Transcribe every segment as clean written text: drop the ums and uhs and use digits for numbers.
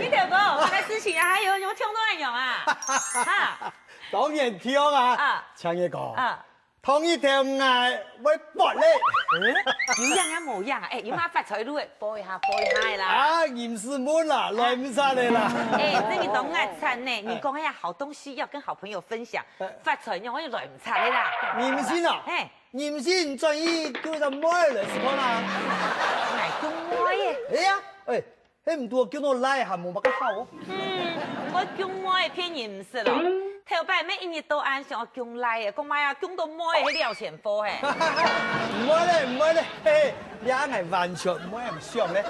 你条哥，这个事情还有听到内容啊？哈，当然听啊，请你讲同一条爱会搏你，有样啊冇样啊？有乜發財都會播一下啦。啊，嚴師妹啦，來唔晒你啦。這你懂愛餐呢？你講下好東西要跟好朋友分享，發財你可以來唔晒你啦。嚴先啊，嚴先專意叫做妹嚟是講啦。係叫妹嘅。迄唔多叫我來下冇乜個好哦。我叫妹偏嚴唔是咯。頭擺咩一日到晚想要供來嘅，講咩啊？供到妹喺了錢貨嘿。唔會咧，你係完全唔會咁想咧。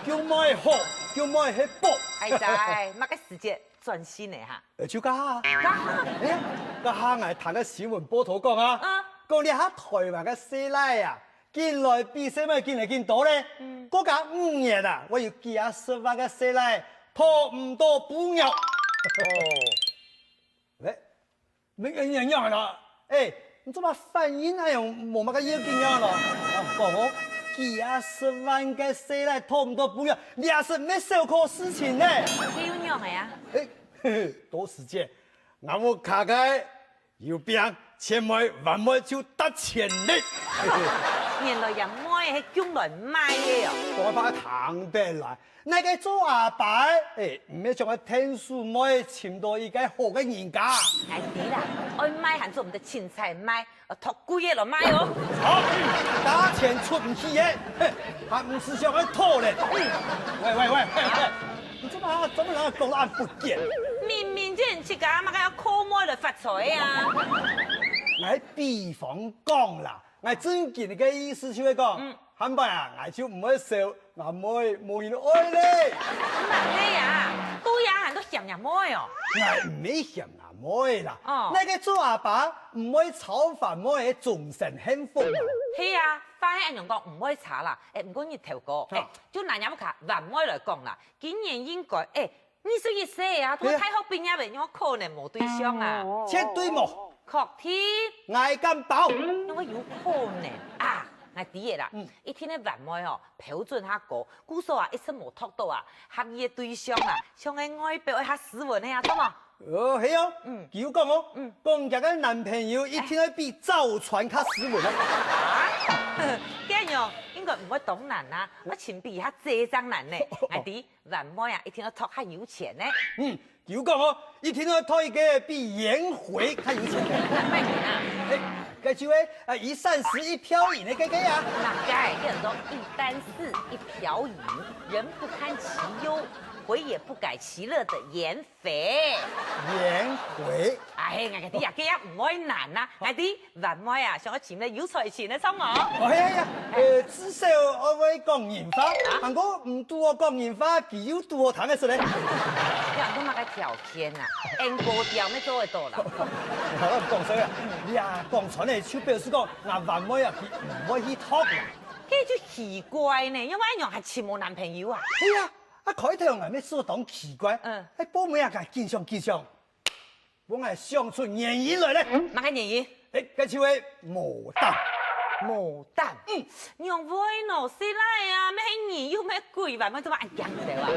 叫妹好，叫妹係搏。係在，乜個時節專心嘅嚇。就家下，家下係睇個新聞報道講啊，講你喺台灣嘅師奶啊，近來比什麼見嚟見到咧？嗰家5年啊，我要幾啊10萬嘅師奶，拖唔到半日。沒人樣啦，你做乜反應係用冇乜個要緊樣咯？講我幾啊10萬嘅師奶拖唔到半日，你也是咩小可事情呢？幾有樣嘅呀？多時間，我卡開有病，前妹還妹就得錢力。原來人妹係供來賣嘅哦。我把糖得來，那個做阿爸，唔係將個天書妹尋到一個好嘅人家。係啲啦，愛賣還做唔得青菜賣，托貴嘅來賣哦。好，打錢出唔去嘅，還唔是想去拖咧。喂，你怎麼能講得咁不見？明明這人出家，乜要靠妹來發財啊？我比方講啦。我真見嘅意思就係講，肯白啊，我就唔會受阿妹冇人愛咧。唔係啊，都有人都嫌人妹哦。我唔係嫌阿妹啦，那個做阿爸唔會炒飯妹係終身幸福。係啊，翻起人講唔可以炒啦，唔過你頭哥，就拿人卡還妹來講啦，今年應該21歲啊，同太后畢業未，我可能冇對象啊。絕對冇。確定，我敢保，因為有可能啊，我知嘅啦。一天咧晚妹哦，標準下高，姑嫂啊一生冇托到啊，合意嘅對象啊，想喺外表一下斯文嘅啊，懂嘛？係哦，叫講哦，講人嘅男朋友一天咧比趙傳較斯文啊，咁樣應該唔會懂難啊，我前邊下這張難呢，我知晚妹啊一天都托下有錢呢。叫講哦，一天都拖一個比顏回較有錢嘅。咩啊？嗰就係一簞食一瓢飲嘅嗰啊。嗱，梗係叫一簞食一瓢飲，人不堪其憂，回也不改其樂的顏肥。顏回。我啲啊，幾啊唔可以難啊！我啲晚妹啊，想我錢咧有財錢咧，收我。至少我會講人話，如果唔對我講人話，佢有對我談嘅事咧。你人都乜嘅條件啊？按高調咩做得到啦？我唔講衰啊！你啊講出嚟就表示講，我晚妹啊，佢唔可以托啦。呢就奇怪呢，因為一樣係前冇男朋友啊。開頭係咩做當奇怪？報妹啊，佢見上。我係想出原因來咧，乜嘅原因？嗰就係牡丹。娘妹喏，師奶啊，咩兒要咩貴，晚妹做乜硬講嚟話？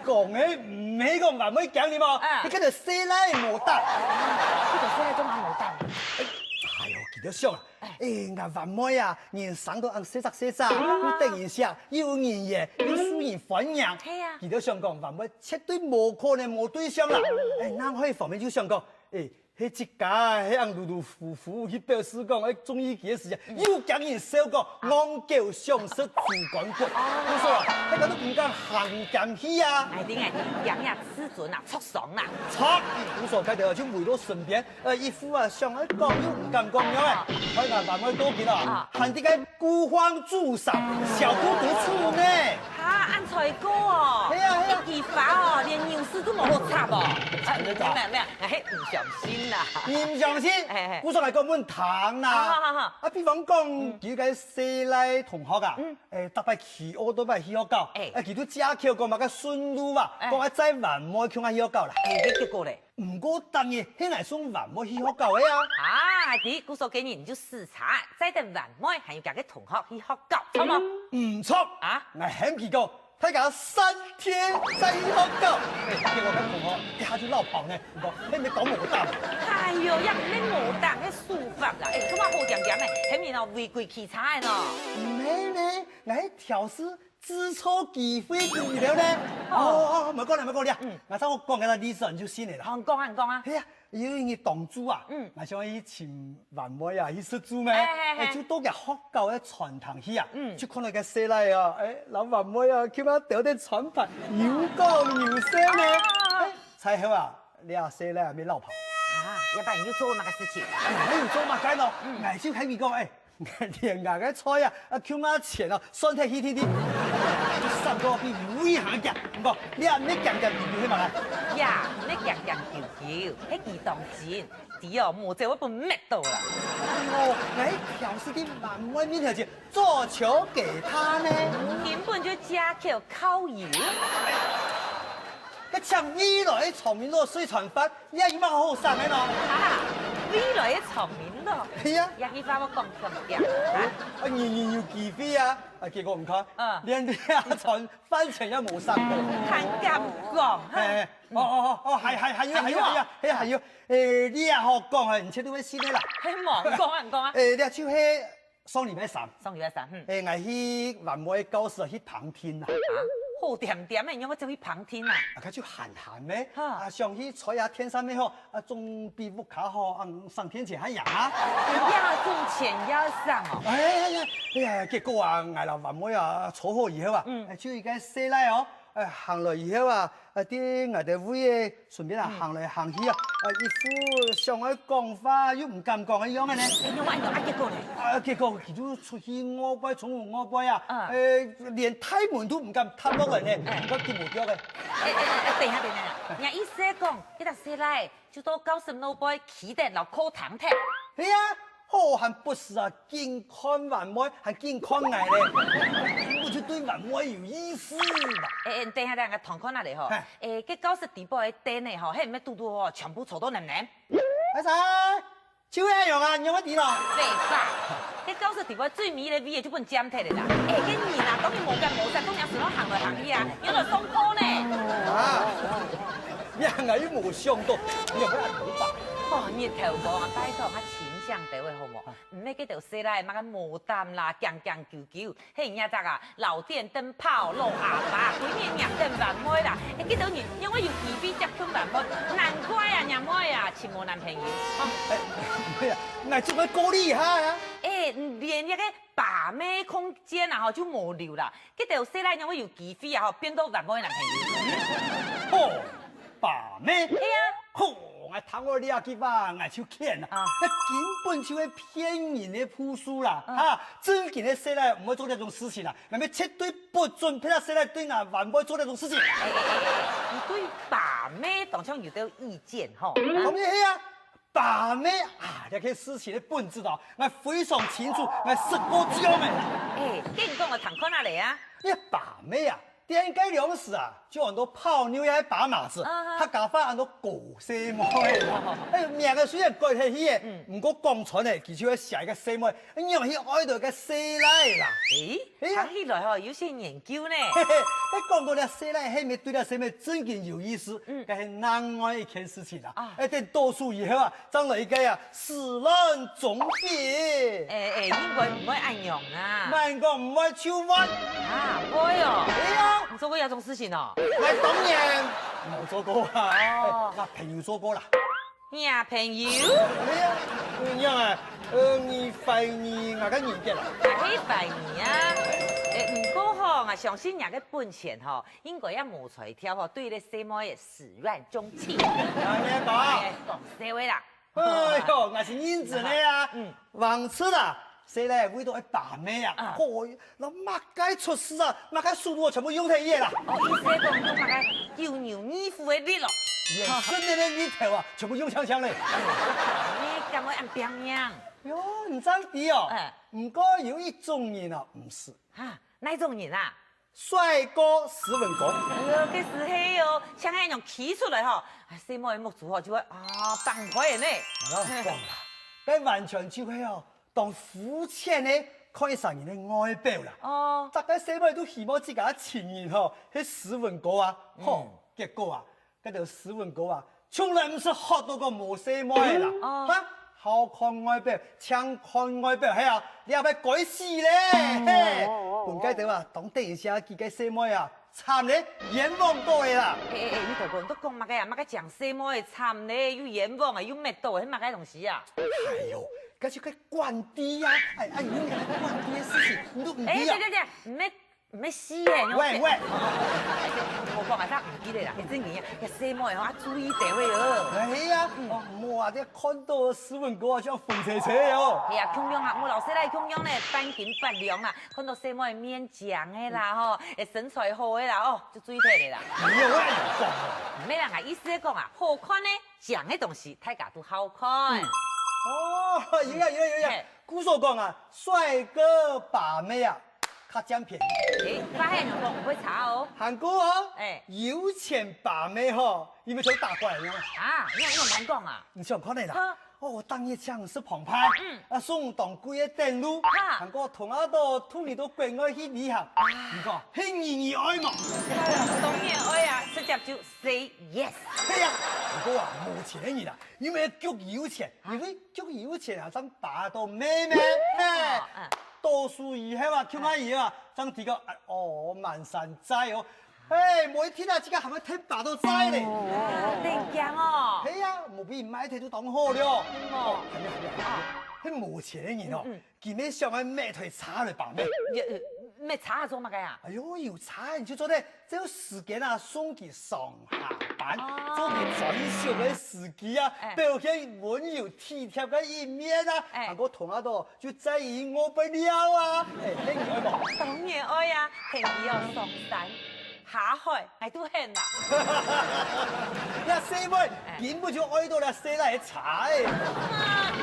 講嘅唔係講晚妹講你嘛，你跟住師奶牡丹。呢個師奶做乜牡丹？記得上啊！我晚妹啊，人生都按寫雜，要等一下，有人嘢，要受人歡迎。係啊，記得上講，晚妹絕對冇可能冇對象啦。南海方面就想講，迄一家迄樣魯魯夫婦去表示講，中意佢嘅事情，又講人少講，昂叫上色主管管。我說啊，迄個都唔講行減氣啊！啲養呀吃準啊，出爽啦！我說佢哋就圍到身邊，一副啊想講又唔敢講樣嘅，海南晚妹多見啦，喊啲個孤芳自賞，小姑獨處呢。按財哥哦，一技法哦，連牛屎都冇好插哦。咩？唔上心啦！唔上心，我上嚟講本糖啦。比方講，幾個細奶同學啊，特別企鵝都咪起學教，佢都假橋講乜個順路嘛，講一仔晚妹向下起學教啦。你結果咧？唔過當然，係係送晚妹起學教嘅啊。啲古數幾年就視察，再等晚妹還要嫁給同學去學教，錯冇？唔錯啊！我喊佢講。他讲3天再以后到，结果跟同学一下就闹跑呢，唔讲，你咪讲无当。哎呦，也唔免无当迄书法啦，咁啊好点点的，迄面哦违规器材的喏。唔免呢，我迄调诗知错忌非忌了呢。哦，唔讲啦，唔讲啦。我再我讲个历史你就信了啦。你讲啊，你讲啊。哎呀，因为你党主啊，我想去请万妹啊，去识主咩？就到个学校嘅传堂去啊，就看到个西来啊，老万妹啊，佢妈掉啲传牌，有讲有声呢。才好啊，你啊西来啊，没闹跑。啊，要不然你就做那个事情。还有做乜解咯？我就喺咪讲，连牙嘅菜啊，叫乜钱啊，酸踢起啲，三個比每行夾，唔講，你啊咩夾夾要起埋嚟？呀，你强强求求，迄二當真，啲哦冇這我本滅到啦。我調試啲萬妹面條子做球給他呢，根本就加口烤油。一唱未來長面路水傳法，你係乜好生嘅咯？啊，未來嘅場面咯。係啊。也幾發我講強點。年要忌飛啊！結果唔看，連啲阿傳翻牆都冇生過。看咁講，係要，你啊學講係唔切到咩先啦？係忙講啊，講啊。你啊超係雙年一三，雙月一三，我去萬妹教室去旁聽啊。好點點嘅，因為就去旁聽啊。佢就閒閒咩？上去坐下天山咩嗬？仲比屋卡嗬，上天前還贏啊！要中錢要上哦。哎呀，結果啊，挨啦萬妹啊，坐好以後啊，就而家西來哦。行來以後啊，啲我哋會順便啊行來行去啊，一副上海講法又唔敢講嘅樣嘅呢。因為結果呢？結果佢都出去我輩，從我輩啊，連推門都唔敢踏落嚟呢，我見冇腳嘅。等下，人家意思講，一搭西來就到90老輩起得落課堂聽。係啊。好還不是啊，健康萬妹，還健康捱咧，我就對萬妹有意思吧。等下個堂課那裡嗬，cái 90地步嘅燈呢嗬，係唔係嘟嘟哦，全部坐到黏黏。阿仔，超一樣啊，用一啲咯。廢話，cái 90地步最美嘅味就本尖睇嚟啦。cái nhìn啊，當然冇咁冇實，當然是攞行來行去啊，有來鬆坡呢。人係要冇上到，你又俾人頭髮。日頭講啊，拜託啊，淺相地位好冇？唔係嗰條西來乜嘅無擔啦，強強求求，嘿人家咋啊？老電燈泡老阿爸，幾年廿燈萬妹啦！嗰條人因為要二 B 接觸萬妹，難怪啊，廿妹啊，前冇男朋友。咩啊？我做咩鼓勵下呀？連一個把妹空間啊，就冇留啦。嗰條西來因為要幾飛啊，變到萬妹男朋友。哦，把妹？係啊。我睇我呢幾把我就見啦，那根本就係騙人的鋪書啦，真正的西來唔會做呢種事情啦，我們絕對不准俾他西來對那萬妹做呢種事情。你對把妹當場有啲意見嗬？咁嘢係啊，把妹啊，呢個事情的本質啊，我非常清楚，我識過招嘅。跟住講我堂課哪嚟啊？呢把妹啊。點解兩時啊，就很多泡妞也把馬子，他搞翻很多狗西妹，名個雖然改起起嘅，唔過講出嚟，其實係寫個西妹，因為佢愛到個西來啦。睇起來嗬有些研究呢。你講到咧西來係咪對咧西妹真正有意思？嗰係難愛一件事情啦。等讀書以後啊，將來個啊始亂終棄。應該唔會按樣啊。萬個唔會超屈。會哦。係啊。你做過有種事情哦？我當然冇做過啊，我朋友做過啦。你朋友？係啊，咁樣啊，你懷疑我嘅年紀啦？係懷疑啊？唔過嗬，我相信人嘅本錢嗬，應該也冇才挑嗬，對你西妹嘅始亂終棄。咩講？講社會啦。哎呦，我是認真的啊，往次啦。誰來為到一把妹啊？那乜該出事啊？乜該速度全部用喺嘢啦！意思講用乜該叫牛衣服嘅力咯，連身嘅啲力頭啊，全部用槍槍咧。你咁樣按邊樣？喲，唔爭啲哦。唔過有一種人啊，唔是。哪種人啊？帥哥斯文哥。嗰時係哦，像係用企出來嗬，西妹木主嗬就會崩潰呢。講啦，佢完全就係哦。當膚淺的看一上人的外表啦。哦，大家小妹都希望自家情人吼，迄斯文哥啊，结果啊，嗰条斯文哥啊，从来唔是学到个无小妹啦。哈，好看外表，强看外表，系啊，你也要改死咧。嘿，本该条啊，当电视机嘅小妹啊，惨咧，冤枉到的啦。你头讲都讲嘛个呀，嘛个讲小妹的惨咧，有冤枉啊，有灭道的，迄嘛个东西啊？哎呦，嗰是个官地啊，哎，你讲官地的事情，你都唔知啊？对，唔要死的。喂，我讲啊，他唔记得啦，真嘅呀，小妹吼，注意地位哦。哎呀，我啊，这看到斯文哥啊，像风车车哦。哎呀，强样啊，我老师来强样咧，半斤八两啦，看到小妹面强的啦吼，身材好的啦，哦，就水体的啦。没有我讲。唔咩人啊，意思讲啊，好看呢，强的东西，大家都好看。哦，有呀，古所讲啊，帅哥把妹啊，较占便宜。发现我唔会查哦。韩国哦，有钱把妹吼，因为像打怪一样啊。你有难讲啊？你想看你啦？哦，当一枪是澎湃，送当贵的电路，韩国同阿多突然到国外去旅行，你讲很意外嘛？当然爱啊，直接就 say yes。对呀，不过啊，没钱的人啊，因为足有钱，因为足有钱啊，咱把到妹妹，多数以后啊，穷阿姨啊，咱提个满山摘哦。每天啊，这个还没听把到摘嘞。真强哦。系啊，冇比买提都当好了。系冇钱的人哦，见面上去咩腿叉来把妹。咩叉做乜嘅呀？哎呦，有叉你就做咧，只有时间啊，送佢上下班，做佢专属嘅时机啊，表现温柔体贴嘅一面啊。我同阿多就在意我不了啊。你爱冇？当然爱呀，平时要上山。下海，我都恨啦。那四妹根本就愛到啦，死嚟踩。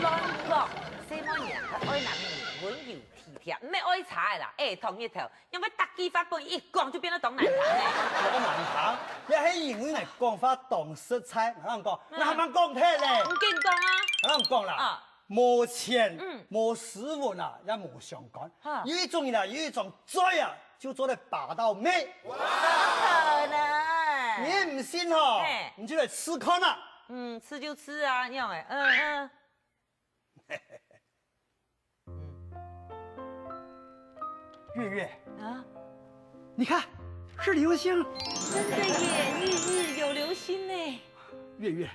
亂講，四妹人佢愛男人溫柔體貼，唔係愛踩啦。同一頭，因為特技法本一講就變得當難彈咧。我難彈，你喺英語嚟講法當食材，我講，那係咪講聽咧？唔見講啊！我講啦，冇錢，冇斯文啊，也冇相干。有一種人啊，有一種罪啊。就做得把到妹，不可能！你也唔信哈？你就来吃看啦。吃就吃啊，你样哎，月月啊，你看是流星，真的耶，日有流星呢。月月，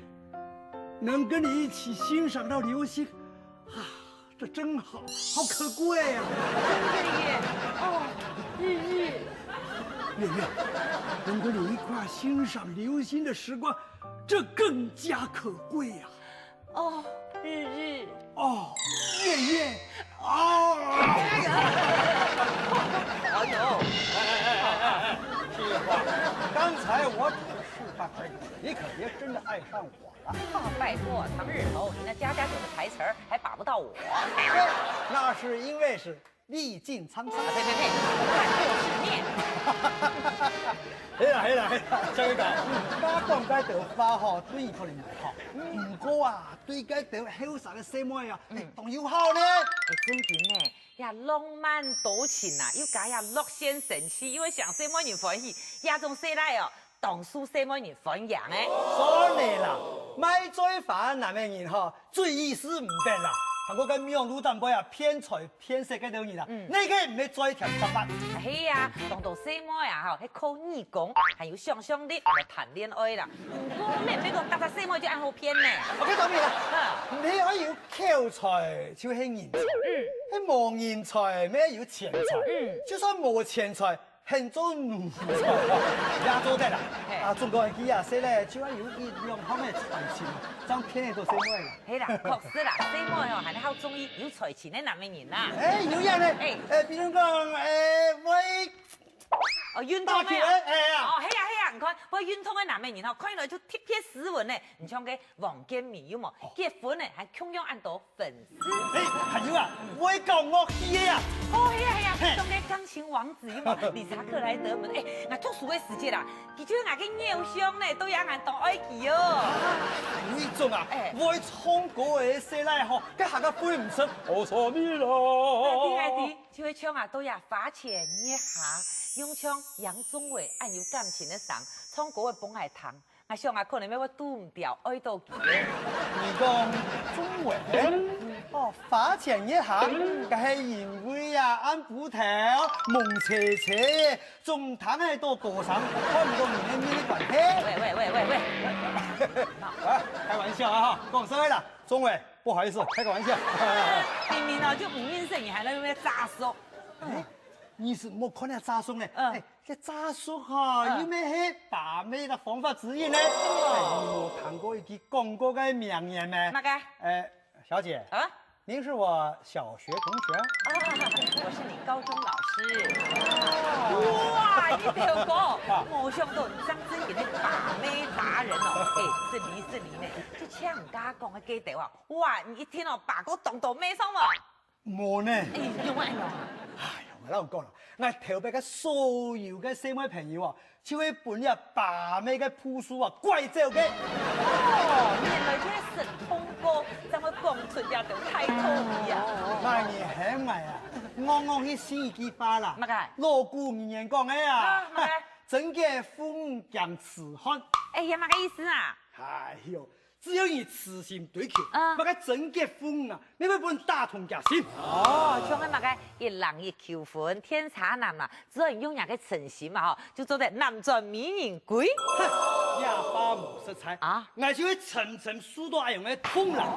能跟你一起欣赏到流星，啊，这真好，好可贵呀！真的耶，哦。日，月月，能跟你一块欣赏流星的时光，这更加可贵呀！哦，日，哦，月月，哦，哎呦，屁话！刚才我只是示范而已，你可别真的爱上我了。拜托，唐日头，你那家酒的台词儿还把不到我。那是因为是。历尽沧桑，呸，看破世面。係啦，張宇講，家講該條花嗬，對佢哋唔好。唔過啊，對該條後生嘅細妹啊，當要好呢。真嘅呢，呀浪漫多情啊，又加呀樂仙神氣，因為想細妹人歡喜，呀種細來哦，當輸細妹人歡迎誒。所以啦，買罪犯那咩人嗬，最意思唔得啦。我跟苗路淡薄呀，偏財偏色嗰條人啦，你嘅唔係再條十八。係啊，當到細妹啊，係靠義工，還有想象力來談戀愛啦。唔過咩講，搭搭細妹就按好偏呢。我講咩啦？你可以有口才，就係人才；係冇人才，咩有錢財。就算冇錢財。很做奴才，也做得啦。中國人佢啊，說咧，就要有一樣好嘅才情，這樣騙人做細妹啦。係啦，確實啦，細妹哦，係好中意有才情嘅男人啦。有人咧，比如講，喂，윤大橋，係啊，看，我运通的南美人吼，看起来就贴贴斯文呢。你像个王建民有冇？结婚呢还汹涌按多粉丝。哎，还有啊，我搞乐器的呀。哦，系啊，像个钢琴王子有冇？理查克莱德们，哎，我读书的时节啦，其实我个偶像呢都让人当爱记哦。有一种啊，我唱歌的时来吼，佮下个飞唔出，我错你咯。弟爱弟，就会唱啊，都要发钱一下，用唱杨宗纬按有感情的上，唱歌的帮爱糖。我想啊，可能要我拄唔掉，爱到记。你讲中文哦，发钱一下，佮系因为啊，按骨头蒙切切，仲谈喺度多上，看唔到你的关系。喂，啊，开玩笑啊哈，讲实话啦，中伟，不好意思，开个玩笑。明明啊就唔认识，你还在那边诈说。你是莫看那炸松呢？哎，这炸松哈，有咩系把妹的方法之一呢？我看过一句广告的名言呢。哪个？小姐啊？您是我小学同学。我是你高中老师。哇，你条哥，我想到张真贤的把妹达人哦。哎，是你呢，就呛家讲的记得哇。哇，你一听哦，把个动动妹上嘛。冇呢。哎，用啊用啊。哎呀，我老讲啦，我头边嘅所有嘅姐妹朋友啊，就會本日把妹嘅鋪數啊，怪走嘅。哦，原來這神通哥，怎麼講出也就太討厭啊！那你係咪啊？我去試一句話啦。乜嘅？鑼鼓人言講嘅啊。乜嘅？真嘅風講痴漢。哎呀，乜個意思啊？哎呦！只要你痴心對口，那個真結婚啊，你會本打通家心。哦，像那個一人一求婚，天差男嘛，只要用那個誠心嘛，就做得男尊女人貴。也發無色彩啊！我就會層層數到愛用嘅痛啦，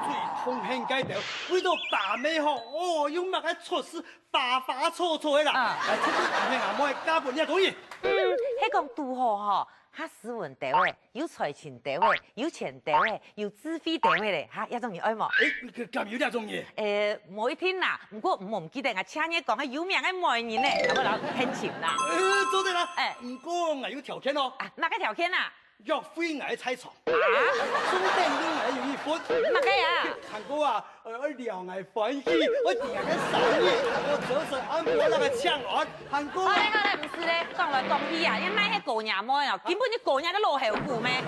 最痛恨該條，為到把妹吼，哦，用乜個措施花花錯錯嘅啦，這個大妹阿妹加本一種嘢。迄講拄好吼。哈斯文地位，有財情地位，有錢地位，有智慧地位咧，哈，一種人愛冇？咁有啲種嘢？冇一天啦，不過唔記得我請你講嘅有名嘅媒人咧，有冇老獻錢啦？做得啦。唔過我有條件哦。啊，哪個條件啊？約會我猜床。啊？中電影我有一分。乜嘅啊？韓國啊，聊我歡喜，我點個手藝，我就是按摩那個槍案，韓國。好咧，唔是咧，講來講去啊，你買迄個嘢妹哦，根本你個嘢都落後股咩？